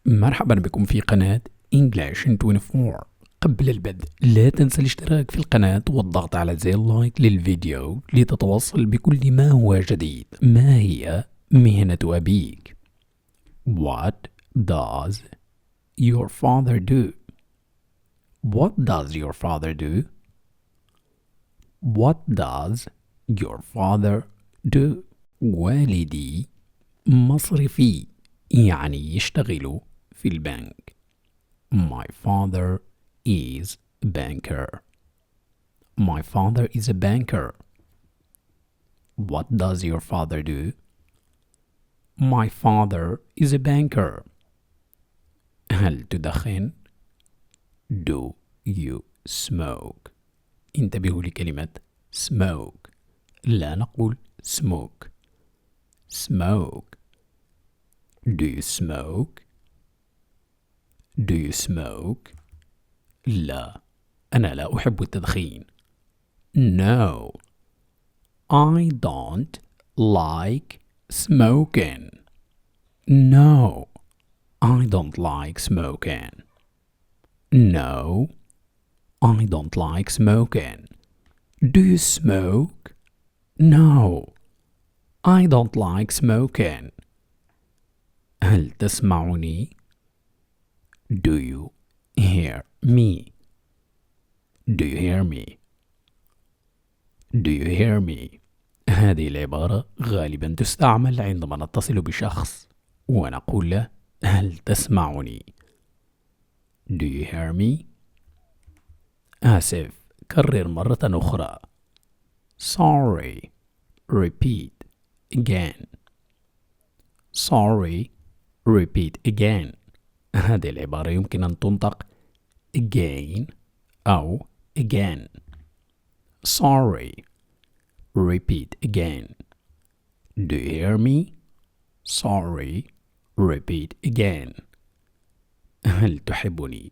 مرحبا بكم في قناة English in 24. قبل البدء لا تنسى الاشتراك في القناة والضغط على زر اللايك للفيديو لتتوصل بكل ما هو جديد. ما هي مهنة أبيك؟ What does your father do? What does your father do? What does your father do? والدي مصرفي، يعني يشتغل في البنك. My father is a banker. My father is a banker. What does your father do? My father is a banker. هل تدخن؟ Do you smoke? انتبهوا لكلمة smoke. لا نقول smoke. Smoke. Do you smoke? Do you smoke? لا، أنا لا أحب التدخين. No, I don't like smoking. No, I don't like smoking. No, I don't like smoking. Do you smoke? No, I don't like smoking. هل تسمعني؟ Do you hear me? Do you hear me? Do you hear me? هذه العبارة غالبا تستعمل عندما نتصل بشخص ونقول له هل تسمعني؟ Do you hear me? آسف، كرر مرة أخرى. Sorry. Repeat again. Sorry. Repeat again. هذه العبارة يمكن أن تنطق again أو again. Sorry. Repeat again. Do you hear me? Sorry. Repeat again. هل تحبني؟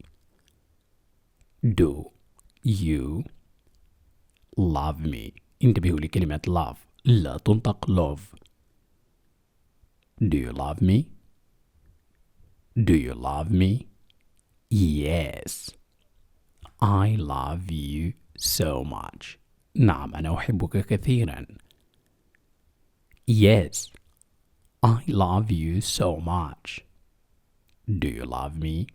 Do you love me? انتبهوا لكلمة love، لا تنطق love. Do you love me? Do you love me? Yes. I love you so much. نعم، أنا أحبك كثيرا. Yes. I love you so much. Do you love me?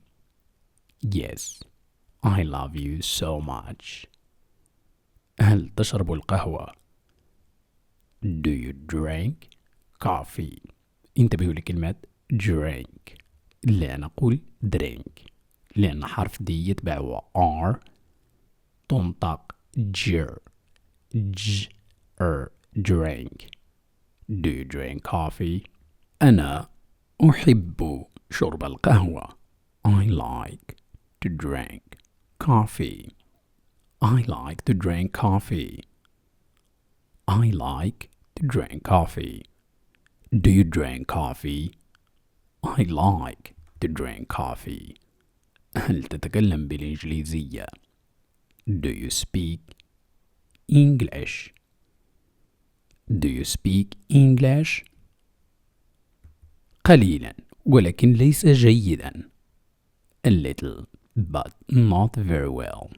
Yes. I love you so much. هل تشرب القهوة؟ Do you drink coffee? انتبهوا لكلمة drink. لا نقول drink لأن حرف دي يتبعه R تنطق ج drink. Do you drink coffee? أنا أحب شرب القهوة. I like to drink coffee. I like to drink coffee. I like to drink coffee. Do you drink coffee? I like to drink coffee. هل تتكلم بالإنجليزية؟ Do you speak English? Do you speak English? قليلا ولكن ليس جيدا. A little but not very well.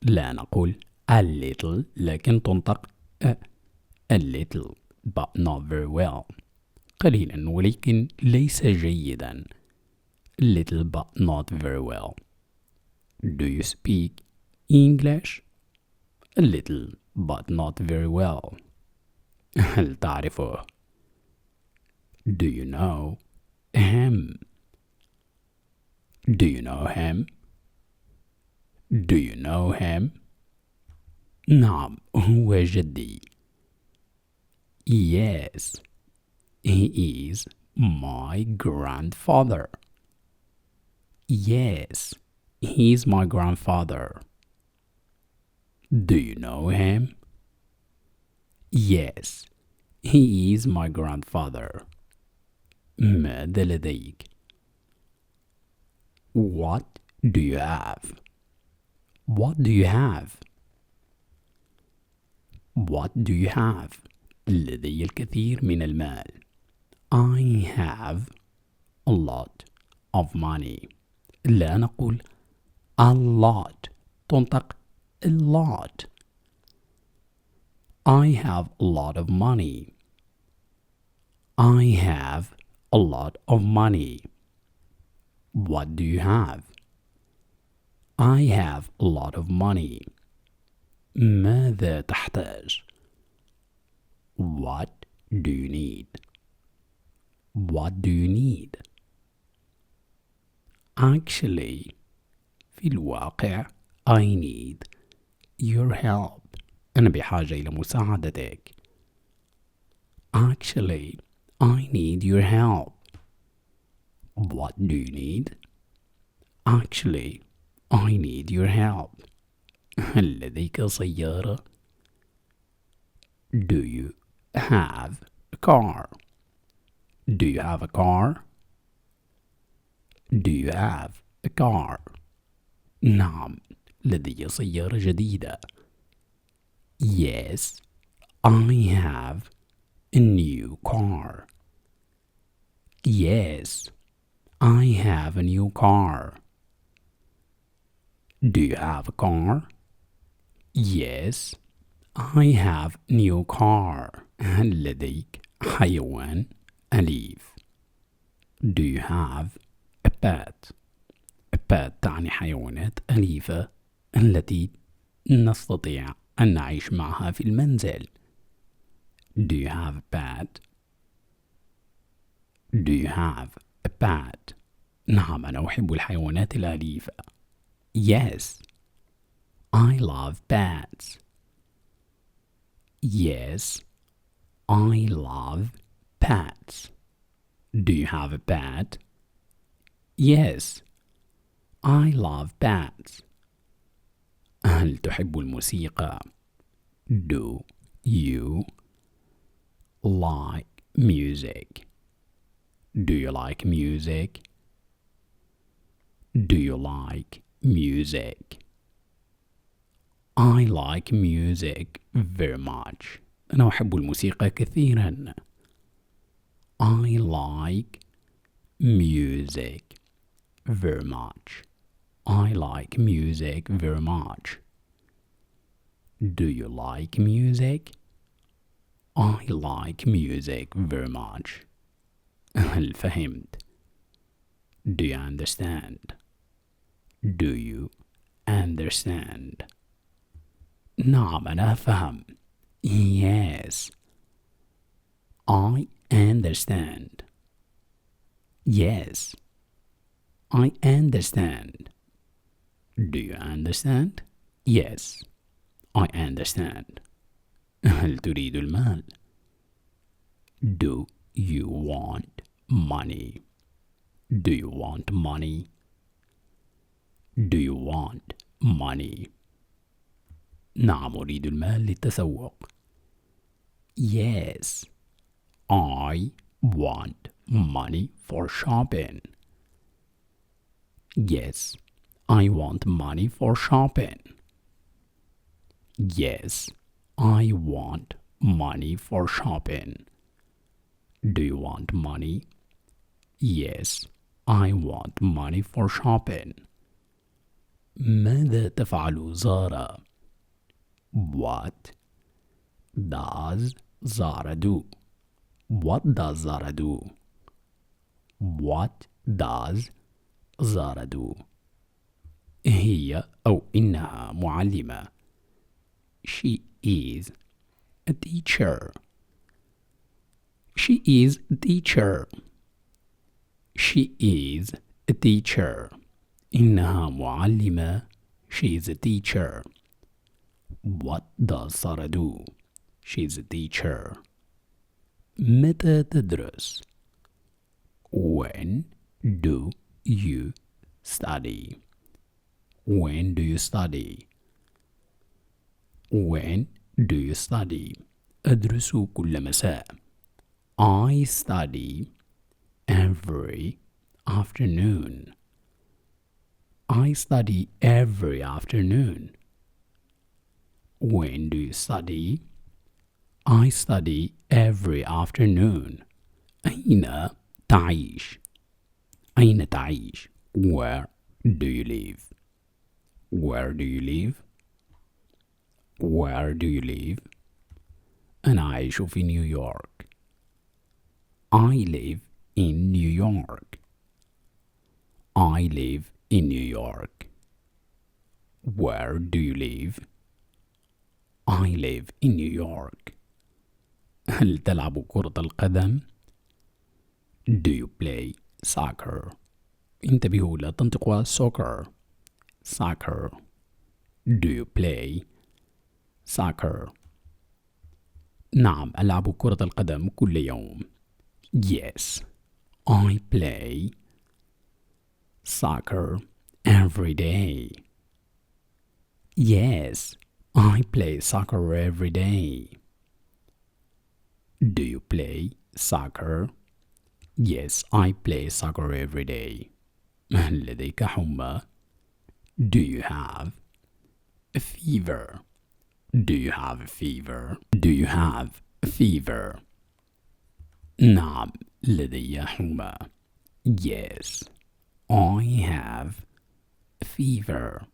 لا نقول a little لكن تنطق a little but not very well. قليلا ولكن ليس جيدا. Little but not very well. Do you speak English? A little but not very well. هل تعرفه؟ Do you know him? Do you know him? Do you know him? نعم، هو جدي. Yes, he is my grandfather. Yes, he is my grandfather. Do you know him? Yes, he is my grandfather. ماذا لديك؟ What do you have? What do you have? What do you have? لدي الكثير من المال. I have a lot of money. لا نقول a lot، تنطق a lot. I have a lot of money. I have a lot of money. What do you have? I have a lot of money. ماذا تحتاج؟ What do you need? What do you need? Actually، في الواقع I need your help. أنا بحاجة إلى مساعدتك. Actually, I need your help. What do you need? Actually, I need your help. هل لديك سيارة؟ Do you have a car? Do you have a car? Do you have a car? نعم، لدي سيارة جديدة. Yes, I have a new car. Yes, I have a new car. Do you have a car? Yes, I have a new car. هل لديك حيوان أليف؟ Do you have a pet? A pet تعني حيوانات أليفة التي نستطيع أن نعيش معها في المنزل. Do you have a pet? Do you have a pet? نعم، أنا أحب الحيوانات الأليفة. Yes, I love pets. Yes, I love pets. Do you have a pet? Yes, I love pets. هل تحب الموسيقى؟ Do you like music? Do you like music? Do you like music? I like music very much. أنا أحب الموسيقى كثيرا. I like music very much. I like music very much. Do you like music? I like music very much. هل فهمت؟ Do you understand? Do you understand? نعم، أنا أفهم. Yes, I understand. Yes, I understand. Do you understand? Yes, I understand. هل تريد المال؟ Do you want money? Do you want money? Do you want money? نعم، أريد المال للتسوق. Yes, I want money for shopping. Yes, I want money for shopping. Yes, I want money for shopping. Do you want money? Yes, I want money for shopping. ماذا تفعل زارا؟ What does Zara do? What does Zara do? What does Zara do? هي أو إنها معلمة. She is a teacher. She is a teacher. She is a teacher. إنها معلمة. She is a teacher. What does Sarah do? She is a teacher. متى تدرس؟ When do you study? When do you study? When do you study? أدرس كل مساء. I study every afternoon. I study every afternoon. When do you study? I study every afternoon. أين تعيش؟ أين تعيش؟ Where do you live? Where do you live? Where do you live? أنا أعيش في نيويورك. I live in New York. I live in New York. Where do you live? I live in New York. هل تلعب كرة القدم؟ Do you play soccer? انتبهوا لا تنطقوا soccer. Soccer. Do you play soccer? نعم ألعب كرة القدم كل يوم. Yes, I play soccer every day. Yes, I play soccer every day. Do you play soccer? Yes, I play soccer every day. هل لديك حمى؟ Do you have a fever? Do you have a fever? Do you have a fever? نعم لدي حمى. Yes, I have a fever.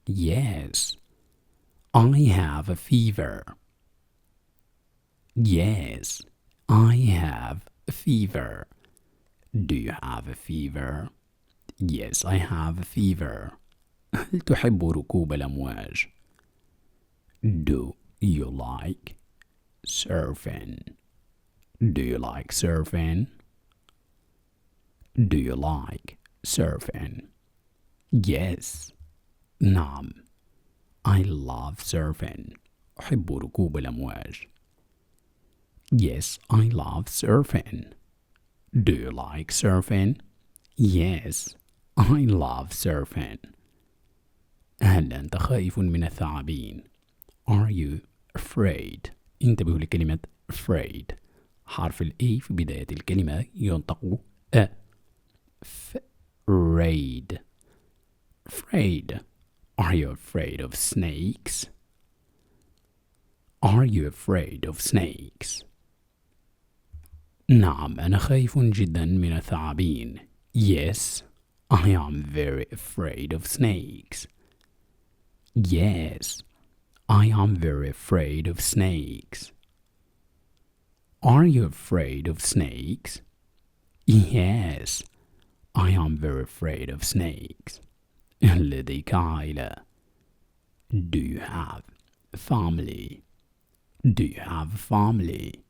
Yes, I have a fever. Yes, I have a fever. Do you have a fever? Yes, I have a fever. هل تحب ركوب الأمواج؟ Do you like surfing? Do you like surfing? Do you like surfing? Yes. نعم. I love surfing. أحب ركوب الأمواج. Yes, I love surfing. Do you like surfing? Yes, I love surfing. هل أنت خائف من الثعابين؟ Are you afraid? انتبهوا لكلمة afraid. حرف ال A في بداية الكلمة ينطق أ. Afraid. Afraid. Are you afraid of snakes? Are you afraid of snakes? نعم أنا خايف جدا من الثعابين. Yes, I am very afraid of snakes. Yes, I am very afraid of snakes. Are you afraid of snakes? Yes, I am very afraid of snakes. لديك عائلة. Do you have a family? Do you have a family?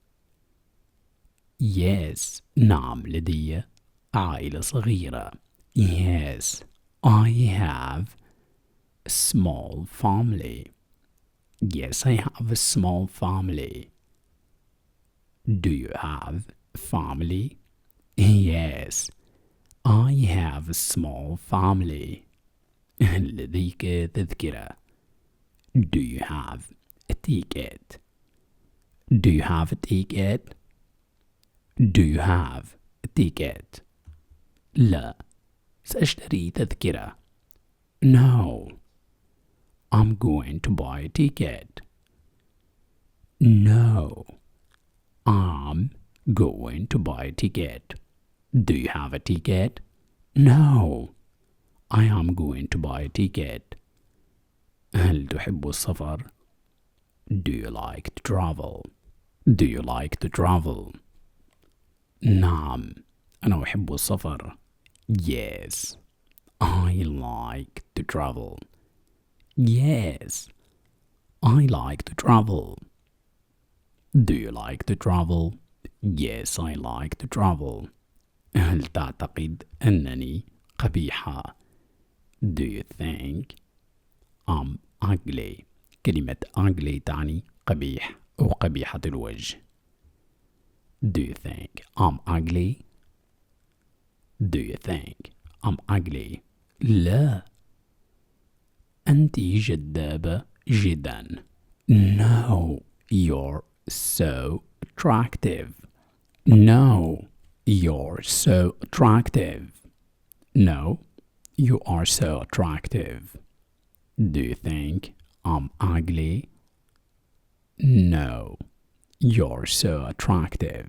Yes, نعم لدي عائلة صغيرة. Yes, I have a small family. Yes, I have a small family. Do you have a family? Yes, I have a small family. لديك تذكرة. Do you have a ticket? Do you have a ticket? Do you have a ticket? لا سأشتري تذكرة. No, I'm going to buy a ticket. No, I'm going to buy a ticket. Do you have a ticket? No, I am going to buy a ticket. هل تحب السفر؟ Do you like to travel? Do you like to travel? نعم أنا أحب السفر. Yes, I like to travel. Yes, I like to travel. Do you like to travel? Yes, I like to travel. هل تعتقد أنني قبيحة؟ Do you think I'm ugly? كلمة ugly تعني قبيح أو قبيحة الوجه. Do you think I'm ugly? Do you think I'm ugly? لا أنت جذابة جدا. No, you're so attractive. No, you're so attractive. No, you are so attractive. Do you think I'm ugly? No, you're so attractive.